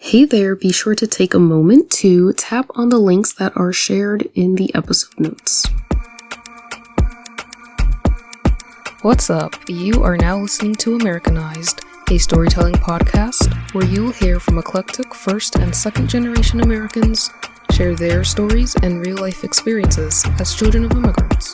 Hey there, be sure to take a moment to tap on the links that are shared in the episode notes. What's up? You are now listening to Americanized, a storytelling podcast where you'll hear from eclectic first and second generation Americans share their stories and real life experiences as children of immigrants.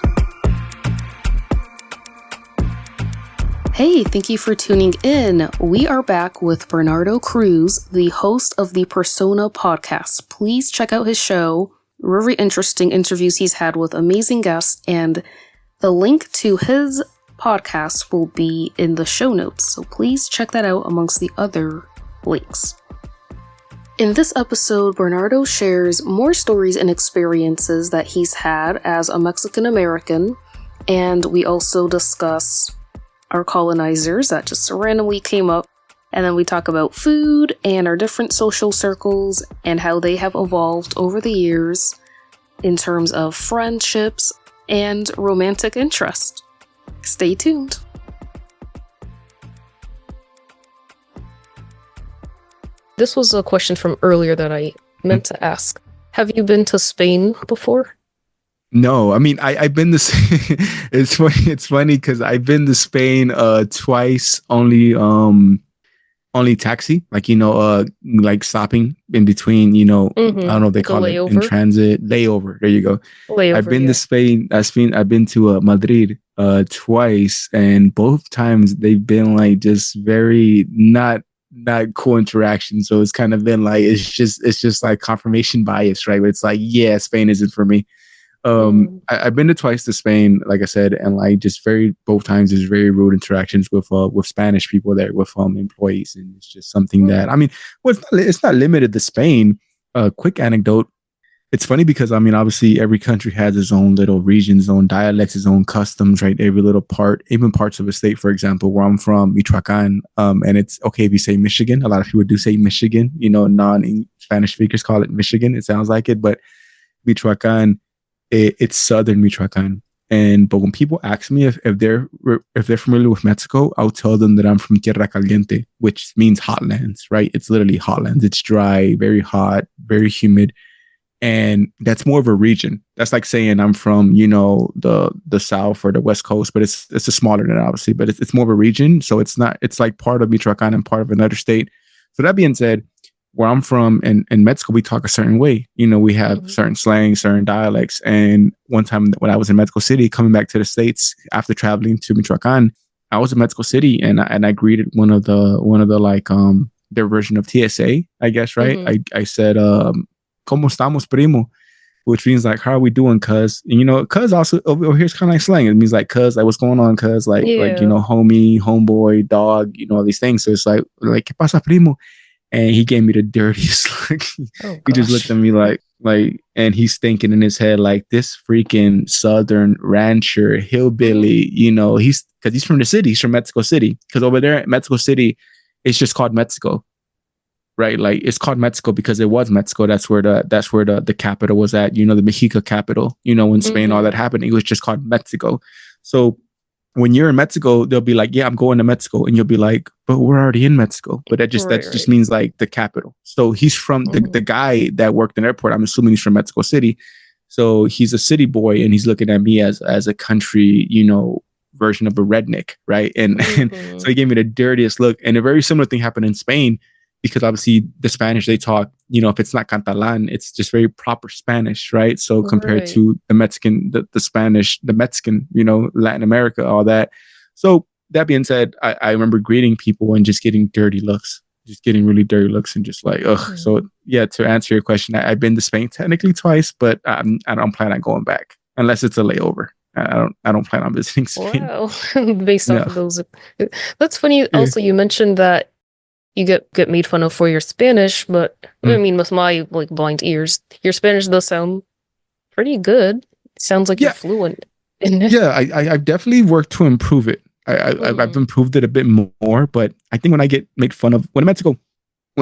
Hey, thank you for tuning in. We are back with Bernardo Cruz, the host of the Persona podcast. Please check out his show. Very interesting interviews he's had with amazing guests, and the link to his podcast will be in the show notes. So please check that out amongst the other links. In this episode, Bernardo shares more stories and experiences that he's had as a Mexican American, and we also discuss our colonizers that just randomly came up, and then we talk about food and our different social circles and how they have evolved over the years in terms of friendships and romantic interest. Stay tuned. This was a question from earlier that I meant to ask. Have you been to Spain before? No, I mean I've been to. It's funny because I've been to Spain twice. Only taxi, like stopping in between. I don't know if they call it in transit layover. There you go. Layover, I've been to Spain. I've been to Madrid twice, and both times they've been like just very not cool interaction. So it's kind of been like it's just like confirmation bias, right? It's like, yeah, Spain isn't for me. I've been twice to Spain, like I said, and like just both times there's very rude interactions with Spanish people there, with employees, and it's just something that it's not limited to Spain. Quick anecdote: it's funny because obviously every country has its own little regions, its own dialects, its own customs, right? Every little part, even parts of a state, for example, where I'm from, Michoacan, and it's okay if you say Michigan. A lot of people do say Michigan. Non-Spanish speakers call it Michigan. It sounds like it, but Michoacan. It's southern Michoacan, but when people ask me if they're familiar with Mexico, I'll tell them that I'm from Tierra Caliente, which means hotlands, right? It's literally hotlands. It's dry, very hot, very humid, and that's more of a region. That's like saying I'm from the south or the west coast, but it's a smaller than that, obviously, but it's more of a region. So it's like part of Michoacan and part of another state. So that being said, where I'm from in Mexico, we talk a certain way. We have certain slang, certain dialects. And one time when I was in Mexico City, coming back to the States after traveling to Michoacan, I was in Mexico City and I greeted one of the like their version of TSA, I guess, right? I said, "¿Cómo estamos, primo?" Which means like, how are we doing, cuz? And cuz also over here is kind of like slang. It means like, cuz, like, what's going on, cuz? Like homie, homeboy, dog, all these things. So it's like, ¿Qué pasa, primo? And he gave me the dirtiest look. He just looked at me like, and he's thinking in his head, like, this freaking southern rancher hillbilly, because he's from the city. He's from Mexico City. Because over there at Mexico City, it's just called Mexico, right? Like, it's called Mexico because it was Mexico. That's where the capital was at. The Mexica capital. When Spain, all that happened, it was just called Mexico. So when you're in Mexico, they'll be like, yeah, I'm going to Mexico. And you'll be like, but we're already in Mexico. But that just means like the capital. So he's from the guy that worked in the airport. I'm assuming he's from Mexico City. So he's a city boy and he's looking at me as a country, version of a redneck. Right. And so he gave me the dirtiest look. And a very similar thing happened in Spain, because obviously the Spanish they talk, if it's not Catalan, it's just very proper Spanish, right? So compared to the Mexican, the Spanish, the Mexican, Latin America, all that. So that being said, I remember greeting people and just getting dirty looks, really dirty looks, and just like, ugh. So yeah, to answer your question, I've been to Spain technically twice, but I don't plan on going back unless it's a layover. I don't plan on visiting Spain. Wow, based off of those. That's funny. Also, you mentioned that you get made fun of for your Spanish, but I mean, with my like blind ears, your Spanish does sound pretty good. It sounds like you're fluent in it. Yeah, I've definitely worked to improve it. I've improved it a bit more, but I think when I get made fun of when I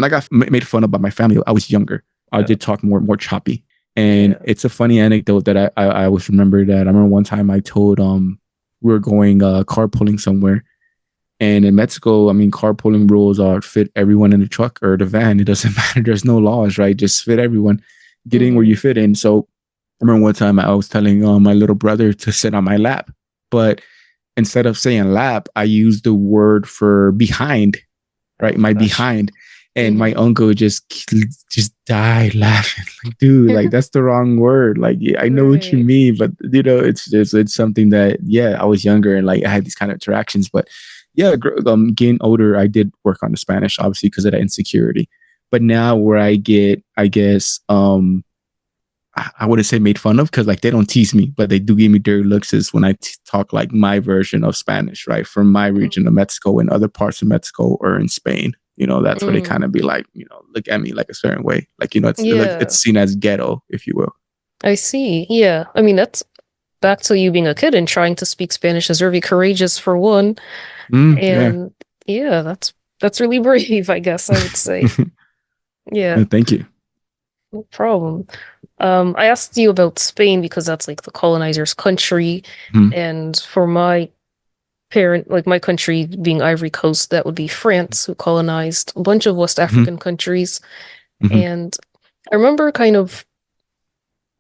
got made fun of by my family, I was younger. I did talk more choppy, and it's a funny anecdote that I always remember. That I remember one time I told we were going carpooling somewhere. And in Mexico, I mean, carpooling rules are fit everyone in the truck or the van. It doesn't matter. There's no laws, right? Just fit everyone. Get in where you fit in. So I remember one time I was telling my little brother to sit on my lap, but instead of saying lap, I used the word for behind, right? My behind. And my uncle just died laughing. Like, dude, like that's the wrong word. Like, yeah, I know what you mean, but you know, it's something that, yeah, I was younger and like I had these kind of interactions. But yeah, getting older, I did work on the Spanish, obviously, because of that insecurity. But now where I get, I guess, I wouldn't say made fun of because like they don't tease me, but they do give me dirty looks is when I talk like my version of Spanish, right? From my region of Mexico and other parts of Mexico or in Spain. You know, that's where they kind of be like, you know, look at me like a certain way. Like, you know, it's like, it's seen as ghetto, if you will. I see. Yeah. I mean, that's back to you being a kid and trying to speak Spanish is very courageous for one. And yeah, that's really brave, I guess I would say. Yeah. Thank you. No problem. I asked you about Spain because that's like the colonizer's country. And for my like my country being Ivory Coast, that would be France, who colonized a bunch of West African countries. And I remember kind of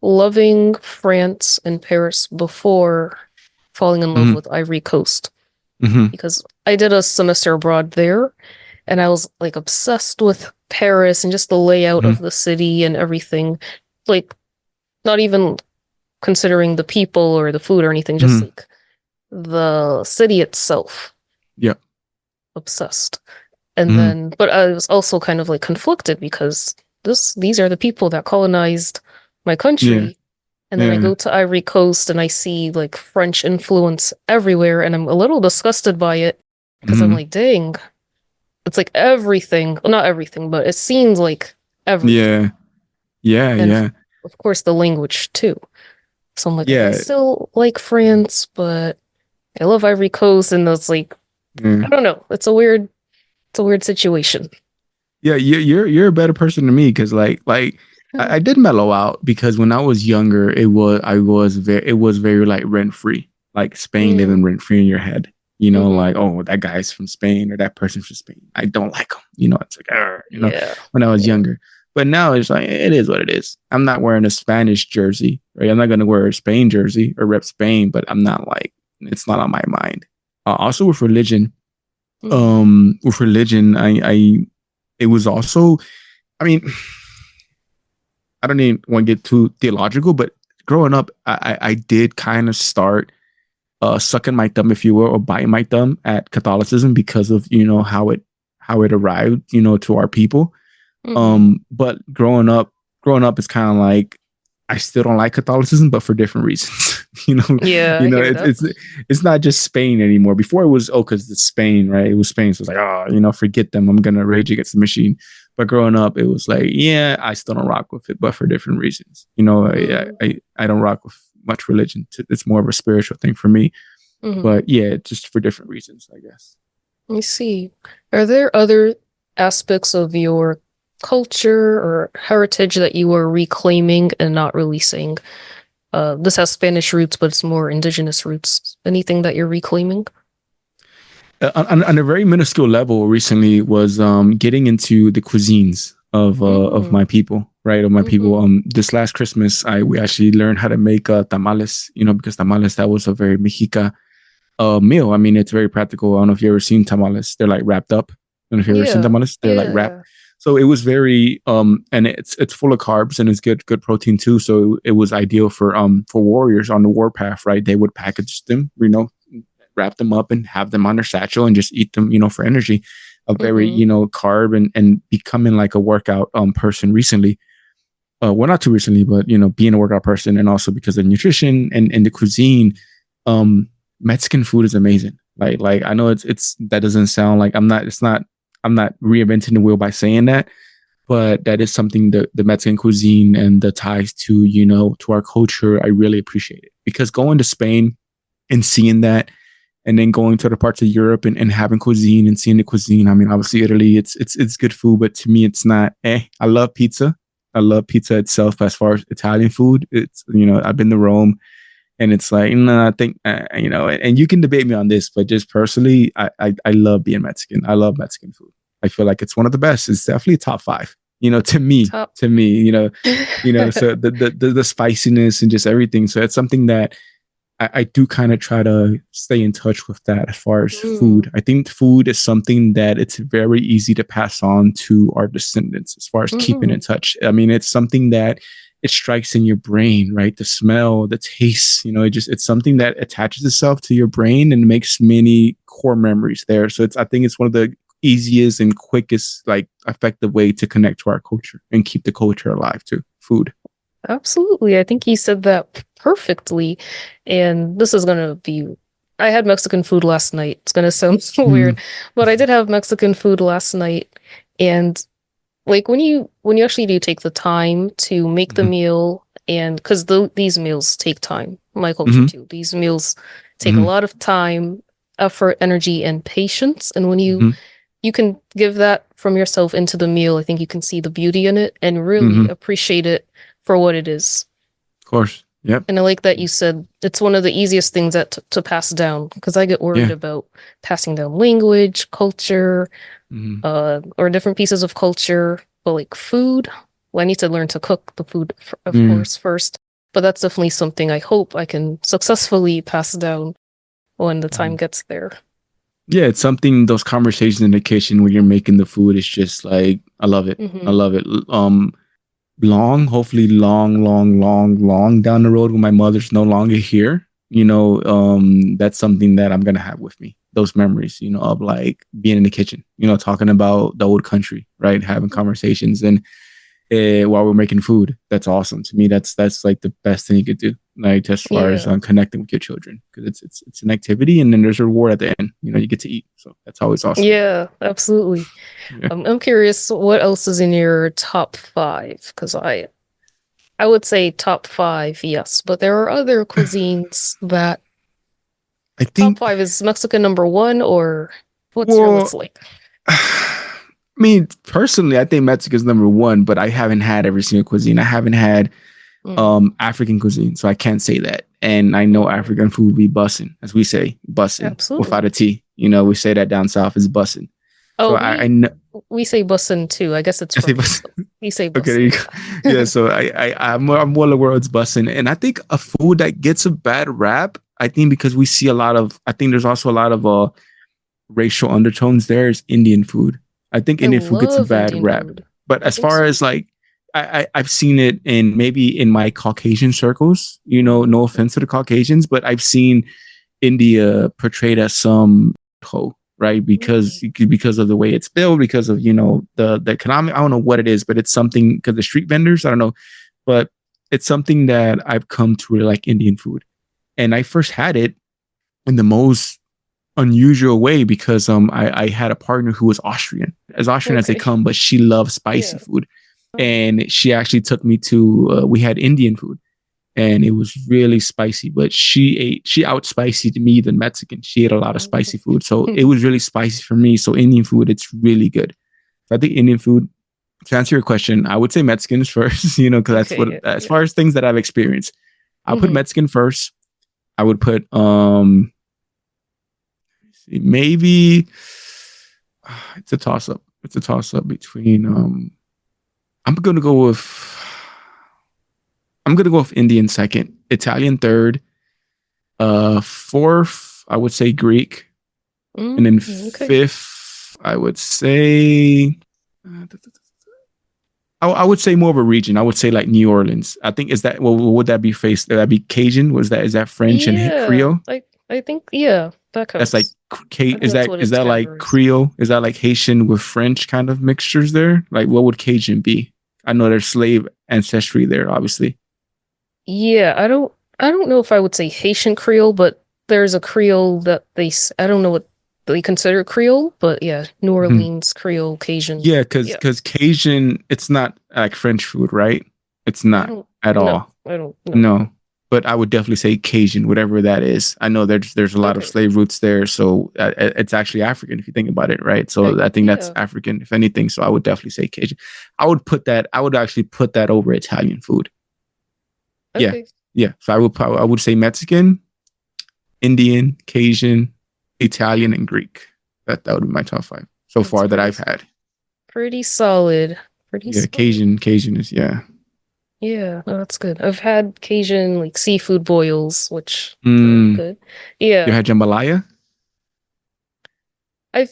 loving France and Paris before falling in love with Ivory Coast. Because I did a semester abroad there and I was like obsessed with Paris and just the layout of the city and everything. Like not even considering the people or the food or anything, just like the city itself. Yeah. Obsessed. And then, but I was also kind of like conflicted because these are the people that colonized my country. And then I go to Ivory Coast and I see like French influence everywhere. And I'm a little disgusted by it because I'm like, dang, it's like everything. Well, not everything, but it seems like everything. And of course, the language too. So I'm like, I still like France, but I love Ivory Coast, and it's like, I don't know. It's a weird situation. Yeah, you're a better person than me because like I did mellow out because when I was younger, it was very like rent free, like Spain living rent free in your head. You know, like, oh, that guy's from Spain or that person's from Spain. I don't like them. You know, it's like, you know, when I was younger. But now it's like, it is what it is. I'm not wearing a Spanish jersey, right? I'm not going to wear a Spain jersey or rep Spain, but I'm not like, it's not on my mind. Also with religion, it was also, I mean, I don't even want to get too theological, but growing up, I did kind of start sucking my thumb, if you will, or biting my thumb at Catholicism because of, you know, how it arrived, you know, to our people. But growing up, it's kind of like I still don't like Catholicism, but for different reasons. you know, it's not just Spain anymore. Before it was because it's Spain, right? It was Spain, so it's like, you know, forget them. I'm gonna rage against the machine. But growing up, it was like, I still don't rock with it, but for different reasons. You know, I don't rock with much religion. It's more of a spiritual thing for me. But yeah, just for different reasons, I guess. I see. Are there other aspects of your culture or heritage that you are reclaiming and not releasing? This has Spanish roots, but it's more indigenous roots. Anything that you're reclaiming? On a very minuscule level, recently was getting into the cuisines of my people, right? Of my people. This last Christmas, we actually learned how to make tamales. You know, because tamales, that was a very Mexica meal. I mean, it's very practical. I don't know if you ever seen tamales. They're like wrapped up. I don't know if you ever seen tamales. They're like wrapped. So it was very and it's full of carbs and it's good protein too. So it was ideal for warriors on the warpath, right? They would package them, you know, wrap them up and have them on their satchel and just eat them, you know, for energy. A very, you know, carb and becoming like a workout person recently. Well, not too recently, but you know, being a workout person and also because of nutrition and the cuisine, Mexican food is amazing. Like I know it's that doesn't sound like I'm not reinventing the wheel by saying that, but that is something that the Mexican cuisine and the ties to, you know, to our culture, I really appreciate it. Because going to Spain and seeing that, and then going to other parts of Europe and having cuisine and seeing the cuisine. I mean, obviously Italy, it's good food, but to me, it's not. I love pizza. I love pizza itself. As far as Italian food, it's, you know, I've been to Rome, And it's like, no, I think, and you can debate me on this, but just personally, I love being Mexican. I love Mexican food. I feel like it's one of the best. It's definitely top 5, to me, so the spiciness and just everything. So it's something that I do kind of try to stay in touch with that as far as food. I think food is something that it's very easy to pass on to our descendants as far as keeping in touch. I mean, it's something that it strikes in your brain, right? The smell, the taste, it's something that attaches itself to your brain and makes many core memories there. So I think it's one of the easiest and quickest, like, effective way to connect to our culture and keep the culture alive too. Food. Absolutely. I think he said that perfectly. And this is going to be, I had Mexican food last night. It's going to sound so weird, but I did have Mexican food last night. And like when you actually do take the time to make the meal, and because these meals take time, my culture too, these meals take a lot of time, effort, energy, and patience. And when you can give that from yourself into the meal, I think you can see the beauty in it and really appreciate it for what it is. Of course. Yep. And I like that you said it's one of the easiest things to pass down, because I get worried about passing down language, culture, or different pieces of culture. But like food, well, I need to learn to cook the food, of course, first. But that's definitely something I hope I can successfully pass down when the time gets there. Yeah, it's something, those conversations in the kitchen when you're making the food, is just like, I love it. I love it. Hopefully long down the road when my mother's no longer here, that's something that I'm going to have with me. Those memories, of like being in the kitchen, talking about the old country, right? Having conversations and while we're making food. That's awesome. To me, that's like the best thing you could do, like, as far as connecting with your children, because it's an activity, and then there's a reward at the end. You get to eat. So that's always awesome. Yeah, absolutely. Yeah. I'm curious, what else is in your top 5? Because I would say top 5, yes, but there are other cuisines that I think top 5 is Mexican number 1, or what's your list like? I mean, personally, I think Mexico's number 1, but I haven't had every single cuisine. I haven't had African cuisine, so I can't say that. And I know African food be bussin', as we say, bussin', without a T. We say that down south is bussin'. Oh, so I know we say bussin' too. I guess it's from we say bussin'. Okay, there you go. Yeah, so I'm well aware it's bussin', and I think a food that gets a bad rap, I think because we see I think there's also a lot of racial undertones there, is Indian food. I think Indian food gets a bad rap. But as far as like, I've seen it maybe in my Caucasian circles, no offense to the Caucasians, but I've seen India portrayed as some right? Because of the way it's built, because of, the economic, I don't know what it is, but it's something, because the street vendors, I don't know, but it's something that I've come to really like Indian food. And I first had it in the most unusual way, because I had a partner who was Austrian as they come, but she loves spicy food, and she actually took me to we had Indian food, and it was really spicy, but she out spicied me than Mexican. She ate a lot of spicy food, so it was really spicy for me. So Indian food, it's really good. So I think Indian food, to answer your question, I would say Mexicans first, because that's what, as far as things that I've experienced, I'll put Mexican first. I would put maybe it's a toss up. It's a toss up between I'm gonna go with Indian second, Italian third, fourth I would say Greek, and then fifth I would say I would say more of a region. I would say like New Orleans. I think is that would that be Would that be Cajun? Is that French and Creole? I think that's like is that like Creole? Is that like Haitian with French kind of mixtures there? Like, what would Cajun be? I know there's slave ancestry there, obviously. Yeah, I don't know if I would say Haitian Creole, but there's a Creole that I don't know what they consider Creole, but yeah, New Orleans Creole, Cajun. Yeah, because Cajun, it's not like French food, right? It's not at all. I don't know. No. But I would definitely say Cajun, whatever that is. I know there's a lot of slave roots there, so it's actually African if you think about it, right? So I think that's African, if anything. So I would definitely say Cajun. I would actually put that over Italian food. Okay. Yeah. So I would say Mexican, Indian, Cajun, Italian, and Greek. That would be my top 5 so far that I've had. Pretty solid. Yeah, Cajun is Yeah, no, that's good. I've had Cajun like seafood boils, which are good. Yeah. You had jambalaya? I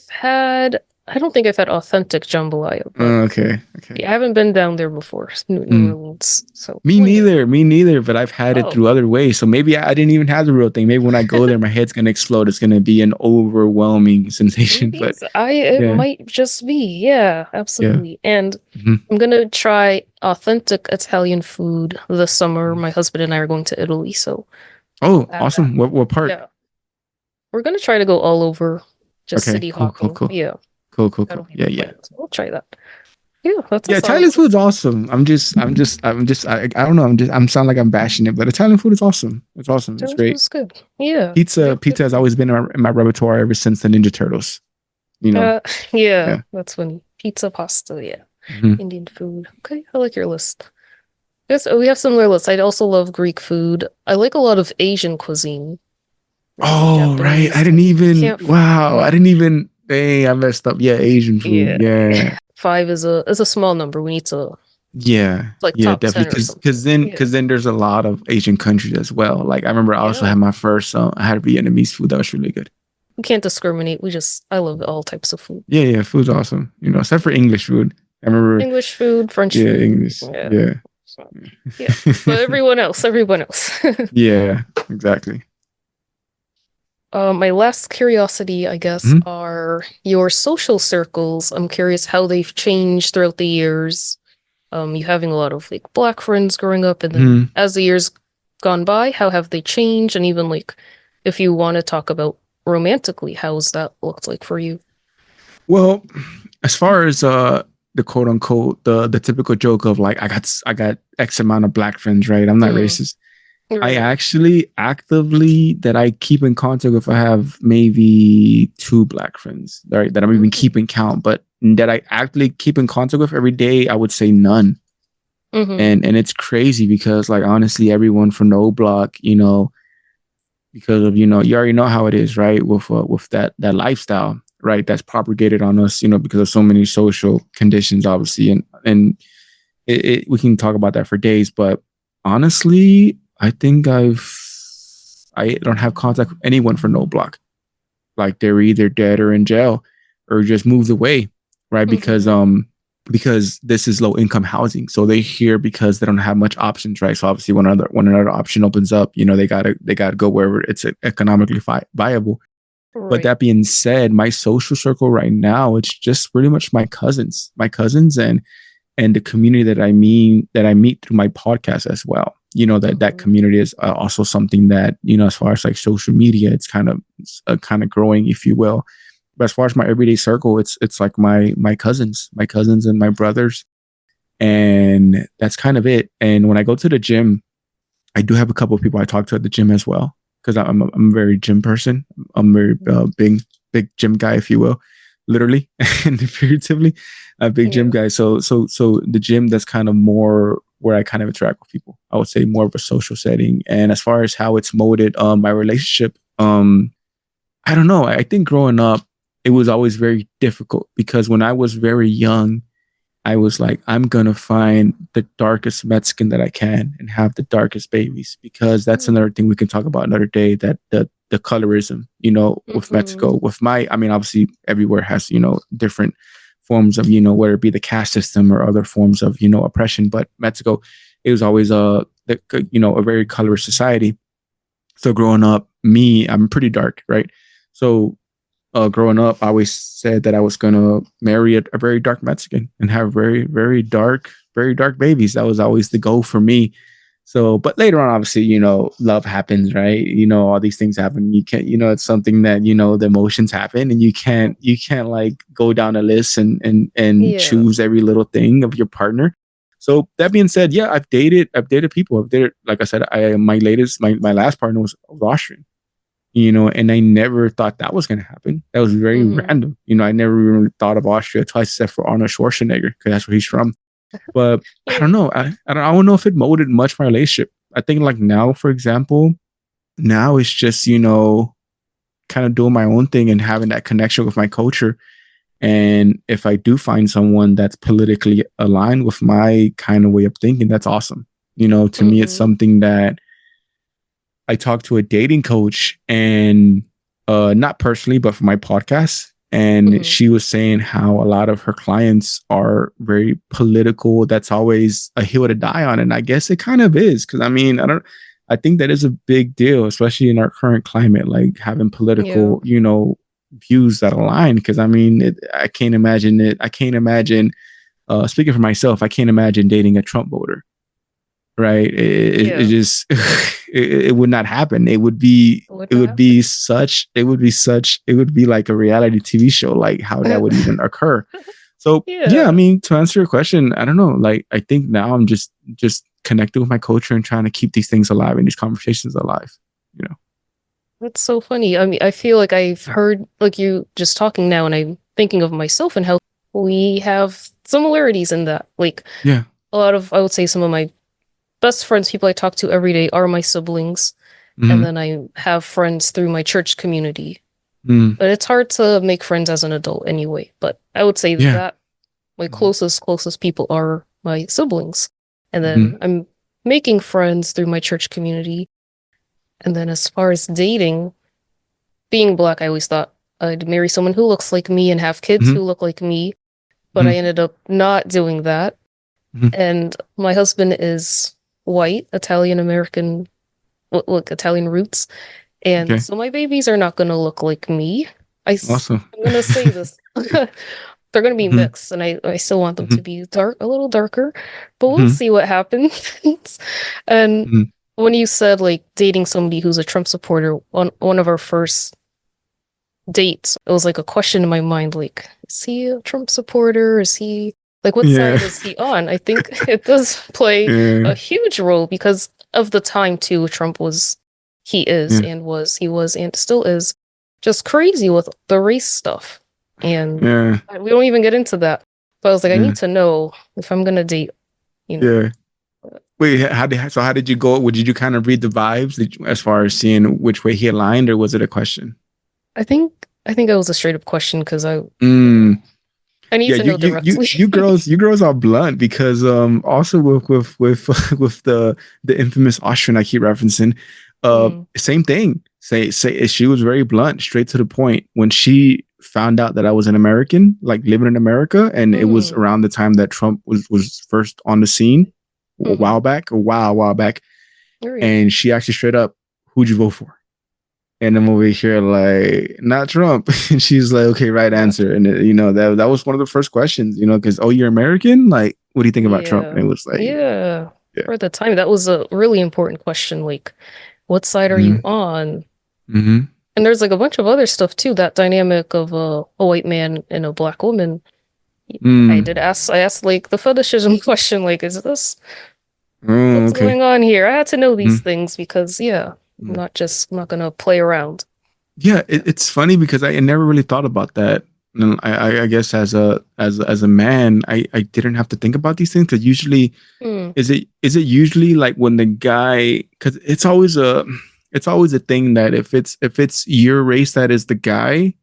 don't think I've had authentic jambalaya. But okay. Yeah, I haven't been down there before, New Orleans. So me neither. But I've had it through other ways. So maybe I didn't even have the real thing. Maybe when I go there, my head's gonna explode. It's gonna be an overwhelming sensation. Maybe it might just be. Yeah, absolutely. Yeah. And I'm gonna try authentic Italian food this summer. My husband and I are going to Italy, so. Oh, awesome! What part? Yeah. We're gonna try to go all over. Just city hopping. Cool. Yeah. Cool. Yeah. We'll try that. Yeah, Italian food's awesome. I don't know. I'm sound like I'm bashing it, but Italian food is awesome. It's awesome. It's great. It's good. Yeah. Pizza has always been in my repertoire ever since the Ninja Turtles. You know. Yeah. That's funny. Pizza, pasta. Yeah. Indian food. Okay, I like your list. Yes, we have similar lists. I also love Greek food. I like a lot of Asian cuisine. Oh, right. I didn't even. Dang, I messed up. Yeah, Asian food. Yeah. 5 is a small number. We need to. Yeah. Top definitely. Because then there's a lot of Asian countries as well. Like I remember I also had my first. I had Vietnamese food that was really good. We can't discriminate. I love all types of food. Yeah. Food's awesome. Except for English food. I remember English food, French food. Yeah, English. Yeah. Yeah. But everyone else. Yeah, exactly. My last curiosity, I guess, are your social circles. I'm curious how they've changed throughout the years. You having a lot of like Black friends growing up, and then as the years gone by, how have they changed? And even like, if you want to talk about romantically, how's that looked like for you? Well, as far as the quote unquote the typical joke of like I got X amount of Black friends, right? I'm not racist. Right. I actually actively that I keep in contact with. I have maybe 2 Black friends, right? That I'm even keeping count, but that I actively keep in contact with every day, I would say none. And it's crazy because like honestly, everyone from the O block, because of you already know how it is, right? With that lifestyle, right? That's propagated on us, because of so many social conditions, obviously, and we can talk about that for days, but honestly. I think I don't have contact with anyone from No Block. Like they're either dead or in jail or just moved away, right? Because this is low income housing. So they're here because they don't have much options, right? So obviously when another option opens up, they gotta go wherever it's economically viable. Right. But that being said, my social circle right now, it's just pretty much my cousins and the community that I meet through my podcast as well. That community is also something that, as far as like social media, it's kind of growing, if you will. But as far as my everyday circle, it's like my cousins and my brothers. And that's kind of it. And when I go to the gym, I do have a couple of people I talk to at the gym as well, because I'm a very gym person. I'm a very big gym guy, if you will, literally and figuratively, a big gym guy. So the gym, that's kind of more where I kind of interact with people. I would say more of a social setting. And as far as how it's molded my relationship, I don't know. I think growing up, it was always very difficult because when I was very young, I was like, I'm going to find the darkest Mexican that I can and have the darkest babies, because that's another thing we can talk about another day, that the colorism, with Mexico, obviously everywhere has, different forms of, whether it be the caste system or other forms of, oppression. But Mexico, it was always a very colorist society. So growing up, I'm pretty dark, right? So growing up, I always said that I was going to marry a very dark Mexican and have very, very dark babies. That was always the goal for me. So, but later on, obviously, love happens, right? All these things happen. You can't, it's something that, the emotions happen, and you can't like go down a list and choose every little thing of your partner. So that being said, yeah, I've dated people. Like I said, my last partner was Austrian, and I never thought that was going to happen. That was very random. I never even thought of Austria twice except for Arnold Schwarzenegger, because that's where he's from. But I don't know. I don't know if it molded much my relationship. I think like now, for example, now it's just, kind of doing my own thing and having that connection with my culture. And if I do find someone that's politically aligned with my kind of way of thinking, that's awesome. To me, it's something that I talked to a dating coach, and not personally, but for my podcast. And she was saying how a lot of her clients are very political. That's always a hill to die on. And I guess it kind of is. Cause I think that is a big deal, especially in our current climate, like having political, views that align. Cause I can't imagine it. I can't imagine, speaking for myself, I can't imagine dating a Trump voter. Right. It just, it would not happen. It would be like a reality TV show, like how that would even occur. So to answer your question, I don't know. Like, I think now I'm just connected with my culture and trying to keep these things alive and these conversations alive, That's so funny. I feel like I've heard like you just talking now, and I'm thinking of myself and how we have similarities in that. Like, a lot of, I would say, some of my best friends, people I talk to every day, are my siblings. And then I have friends through my church community. But it's hard to make friends as an adult anyway. But I would say that my closest people are my siblings. And then I'm making friends through my church community. And then as far as dating, being Black, I always thought I'd marry someone who looks like me and have kids who look like me. But I ended up not doing that. And my husband is white, Italian American, Italian roots. And so my babies are not going to look like me. Awesome. I'm going to say this. They're going to be mixed, and I still want them to be a little darker, but we'll see what happens. And when you said like dating somebody who's a Trump supporter, on one of our first dates, it was like a question in my mind, like, is he a Trump supporter? Is he like, what side is he on? I think it does play a huge role because of the time too. Trump was, he was and still is just crazy with the race stuff. And we don't even get into that. But I was like, I need to know if I'm gonna date, Wait, how did you go? Did you kind of read the vibes as far as seeing which way he aligned, or was it a question? I think it was a straight up question because I need to know directly. You girls are blunt because also with with the infamous Austrian I keep referencing, same thing. Say she was very blunt, straight to the point. When she found out that I was an American, like living in America, and it was around the time that Trump was first on the scene, a while back, and she actually straight up, who'd you vote for? And I'm over here like, not Trump. And she's like, okay, right answer. And that was one of the first questions, because, oh, you're American? Like, what do you think about Trump? And it was like, for the time, that was a really important question. Like, what side are you on? And there's like a bunch of other stuff too. That dynamic of a white man and a Black woman. I asked like the fetishism question, like, is this what's going on here? I had to know these things because I'm not gonna play around. Yeah, it's funny because I never really thought about that. And I guess as a man, I didn't have to think about these things because usually is it usually like when the guy, because it's always a thing that if it's your race that is the guy,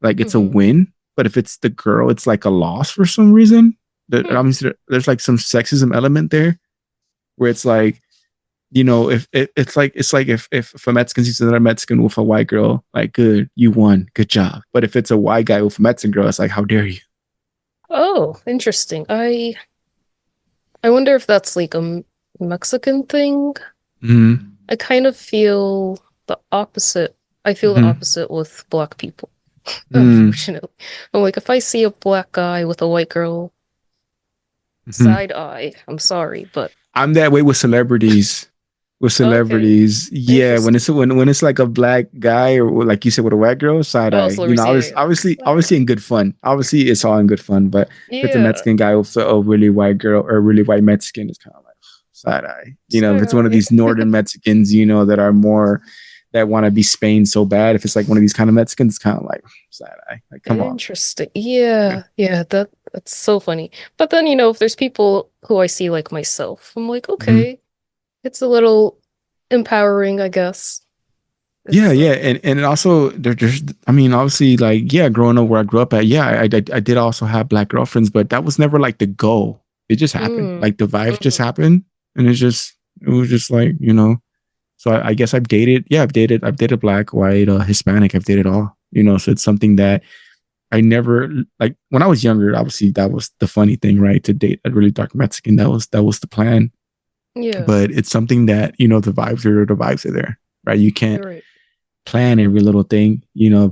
like it's a win, but if it's the girl, it's like a loss for some reason. Obviously there's like some sexism element there where it's like, if it's like if a Mexican sees another Mexican with a white girl, like, good, you won, good job. But if it's a white guy with a Mexican girl, it's like, how dare you? Oh, interesting. I wonder if that's like a Mexican thing. I kind of feel the opposite. I feel the opposite with Black people. Unfortunately, I'm like, if I see a Black guy with a white girl, side eye. I'm sorry, but I'm that way with celebrities. Yeah, when it's like a Black guy or like you said with a white girl, side eye. Obviously in good fun. Obviously it's all in good fun, but if it's a Mexican guy with a really white girl or a really white Mexican, it's kind of like side eye. If it's one of these northern Mexicans, that are more that want to be Spain so bad. If it's like one of these kind of Mexicans, it's kind of like side eye. Like, come on. Interesting. Yeah, that's so funny. But then if there's people who I see like myself, I'm like, okay. It's a little empowering, I guess. Yeah, and also there's I mean, obviously, like, yeah, growing up where I grew up at, yeah, I did also have black girlfriends, but that was never like the goal. It just happened. Like the vibes just happened, and it was just like, So I guess I've dated black, white, Hispanic, I've dated all, so it's something that I never, like, when I was younger, obviously that was the funny thing, right? To date a really dark Mexican, that was the plan. Yeah. But it's something that, the vibes are there, right? You can't plan every little thing,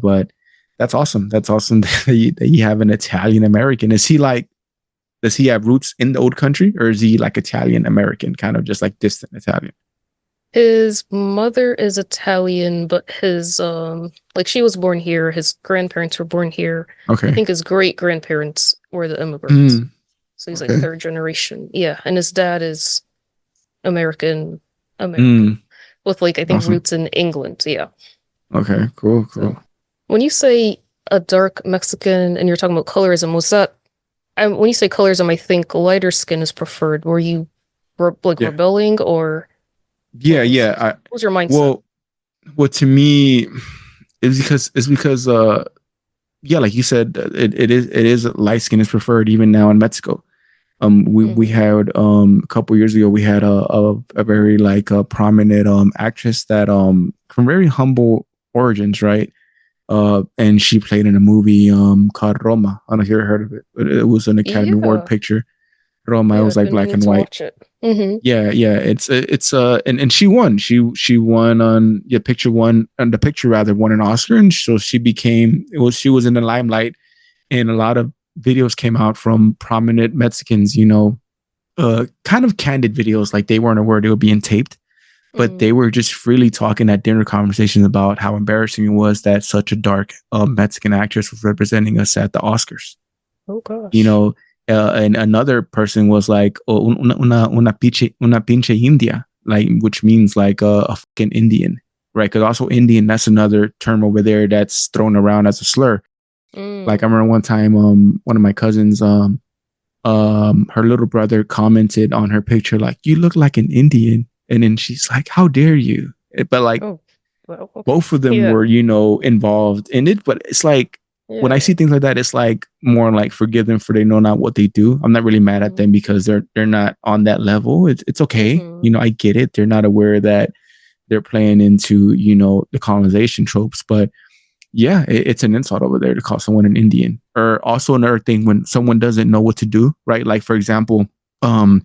but that's awesome. That's awesome that you have an Italian American. Does he have roots in the old country, or is he like Italian American, kind of just like distant Italian? His mother is Italian, but his like, she was born here. His grandparents were born here. Okay. I think his great grandparents were the immigrants. So he's like third generation. Yeah, and his dad is American, with, like, I think roots in England. Yeah. Okay. Cool. So, when you say a dark Mexican and you're talking about colorism, was that? When you say colorism, I think lighter skin is preferred. Were you rebelling, or? Yeah, what was your mindset? Well, to me, it's because yeah, like you said, it is light skin is preferred even now in Mexico. We had a couple years ago, we had a very, like, a prominent actress that from very humble origins, right? And she played in a movie called Roma. I don't know if you ever heard of it, but it was an Academy Award picture. Roma, it was like black and white. Yeah, it's and she won. She won on picture one, and the picture rather won an Oscar, and so she was in the limelight, and a lot of videos came out from prominent Mexicans, kind of candid videos, like they weren't aware they were being taped, but they were just freely talking at dinner conversations about how embarrassing it was that such a dark Mexican actress was representing us at the Oscars. Oh gosh. And another person was like, oh, una pinche India, like, which means like a fucking Indian, right? Because also Indian, that's another term over there that's thrown around as a slur. Like, I remember one time, one of my cousins, her little brother commented on her picture, like, "You look like an Indian," and then she's like, "How dare you?" But like, both of them were, involved in it. But it's like, when I see things like that, it's like more like, forgive them, for they know not what they do. I'm not really mad at them because they're not on that level. It's okay. I get it. They're not aware that they're playing into, the colonization tropes, but yeah, it's an insult over there to call someone an Indian. Or also another thing, when someone doesn't know what to do, right? Like, for example, and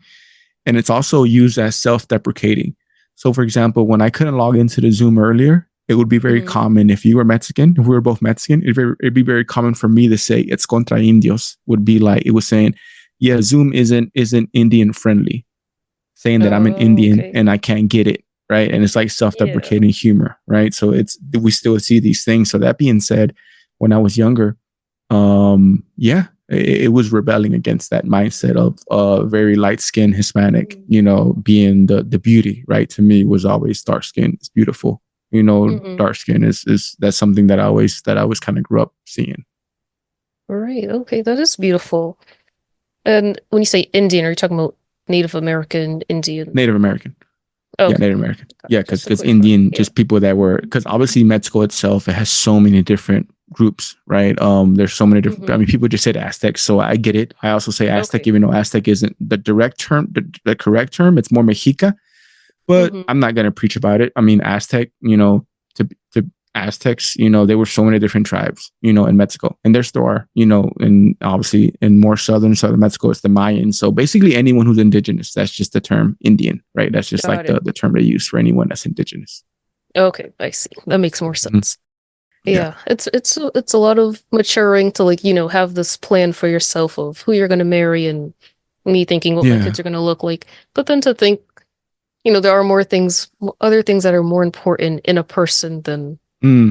it's also used as self-deprecating. So, for example, when I couldn't log into the Zoom earlier, it would be very common, if you were Mexican, if we were both Mexican, it'd be very common for me to say it's contra indios. Would be like, it was saying, yeah, Zoom isn't Indian friendly, saying that I'm an Indian and I can't get it, right? And it's like self-deprecating humor, right? So we still see these things. So that being said, when I was younger, it was rebelling against that mindset of very light-skinned Hispanic, being the beauty, right? To me, was always dark skin. It's beautiful. Dark skin is that's something that I always kind of grew up seeing. Right. Okay, that is beautiful. And when you say Indian, are you talking about Native American, Indian? Native American. Okay. Yeah, Native American. Yeah, because Indian, just people that were, because obviously Mexico itself, it has so many different groups, right? There's so many different. I mean, people just say the Aztecs, so I get it. I also say Aztec, even though Aztec isn't the direct term, the correct term. It's more Mexica. But I'm not gonna preach about it. I mean, Aztec, to Aztecs, there were so many different tribes, in Mexico, and there still are, and obviously in more southern Mexico, it's the Mayans. So basically, anyone who's indigenous, that's just the term Indian, right? That's just the term they use for anyone that's indigenous. Okay, I see. That makes more sense. Yeah, it's a lot of maturing to, like, have this plan for yourself of who you're gonna marry, and me thinking what my kids are gonna look like, but then to think, there are other things that are more important in a person than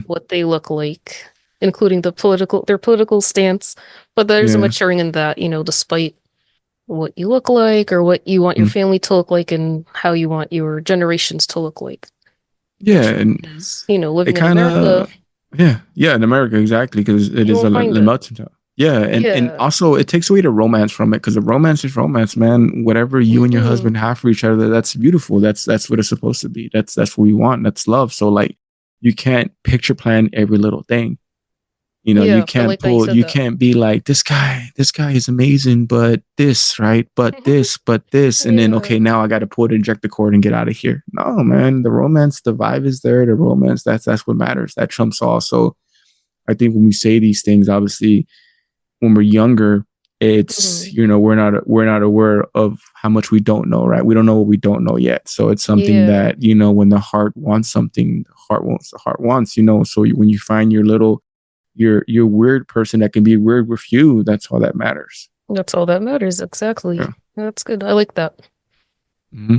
what they look like, including their political stance. But there's a maturing in that, despite what you look like or what you want your family to look like and how you want your generations to look like. Yeah, and living in America. Yeah, in America, exactly, because it is a melting pot. Yeah, and also it takes away the romance from it, because the romance is romance, man. Whatever you and your husband have for each other, that's beautiful. That's what it's supposed to be. That's what we want. That's love. So like, you can't picture plan every little thing. You know, you can't you can't be like, this guy is amazing, but this, right? But this, and then okay, now I got to pull the ejector cord and get out of here. No, man, the romance, the vibe is there. The romance, that's what matters. That trumps all. So I think when we say these things, obviously, when we're younger, it's we're not aware of how much we don't know, right? We don't know what we don't know yet. So it's something that, when the heart wants something, the heart wants, so when you find your little your weird person that can be weird with you, that's all that matters. That's all that matters. Exactly. Yeah. That's good. I like that.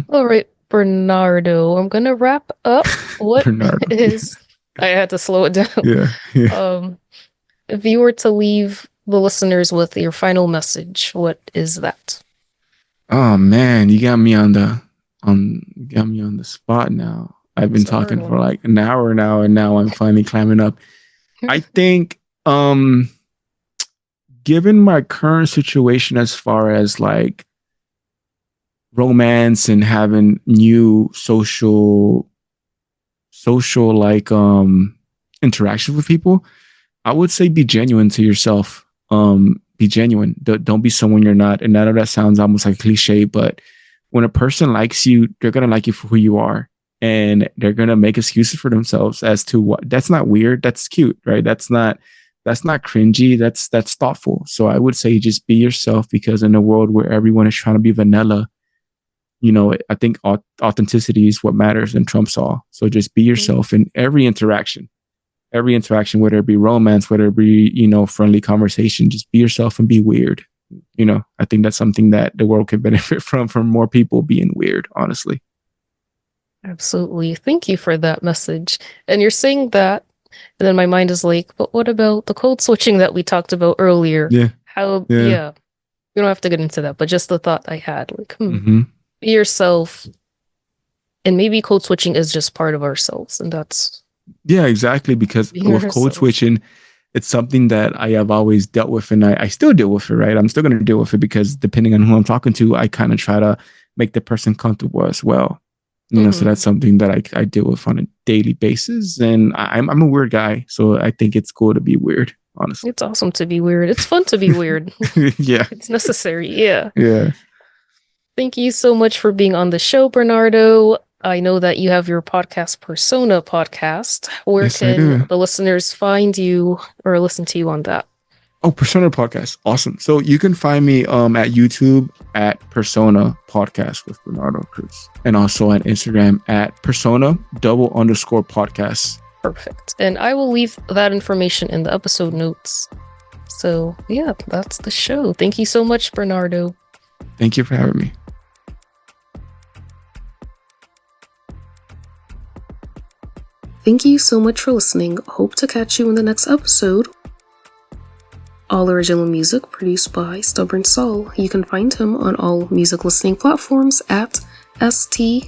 All right, Bernardo, I'm gonna wrap up. What is I had to slow it down. Yeah. If you were to leave the listeners with your final message, what is that? Oh man, you got me on the spot now. I've been talking for like an hour now, and now I'm finally climbing up. I think given my current situation as far as like romance and having new social like interaction with people, I would say be genuine to yourself. Be genuine. Don't be someone you're not. And I know that sounds almost like cliche, but when a person likes you, they're gonna like you for who you are, and they're gonna make excuses for themselves as to what. That's not weird. That's cute, right? That's not cringy. That's thoughtful. So I would say just be yourself, because in a world where everyone is trying to be vanilla, I think authenticity is what matters and trumps all. So just be yourself in every interaction, whether it be romance, whether it be, friendly conversation, just be yourself and be weird. I think that's something that the world could benefit from more people being weird, honestly. Absolutely. Thank you for that message. And you're saying that, and then my mind is like, but what about the code switching that we talked about earlier? Yeah. Yeah. We don't have to get into that, but just the thought I had, like, be yourself. And maybe code switching is just part of ourselves. And that's... Yeah, exactly. Because with code switching, it's something that I have always dealt with, and I still deal with it, right? I'm still going to deal with it, because depending on who I'm talking to, I kind of try to make the person comfortable as well. So that's something that I deal with on a daily basis. And I'm a weird guy, so I think it's cool to be weird, honestly. It's awesome to be weird. It's fun to be weird. Yeah. It's necessary. Yeah. Yeah. Thank you so much for being on the show, Bernardo. I know that you have your podcast, Persona Podcast. Where can the listeners find you or listen to you on that? Oh, Persona Podcast. Awesome. So you can find me at YouTube at Persona Podcast with Bernardo Cruz, and also on Instagram at Persona_podcast. Perfect. And I will leave that information in the episode notes. So yeah, that's the show. Thank you so much, Bernardo. Thank you for having me. Thank you so much for listening. Hope to catch you in the next episode. All original music produced by Stubborn Soul. You can find him on all music listening platforms at STBRNSAL.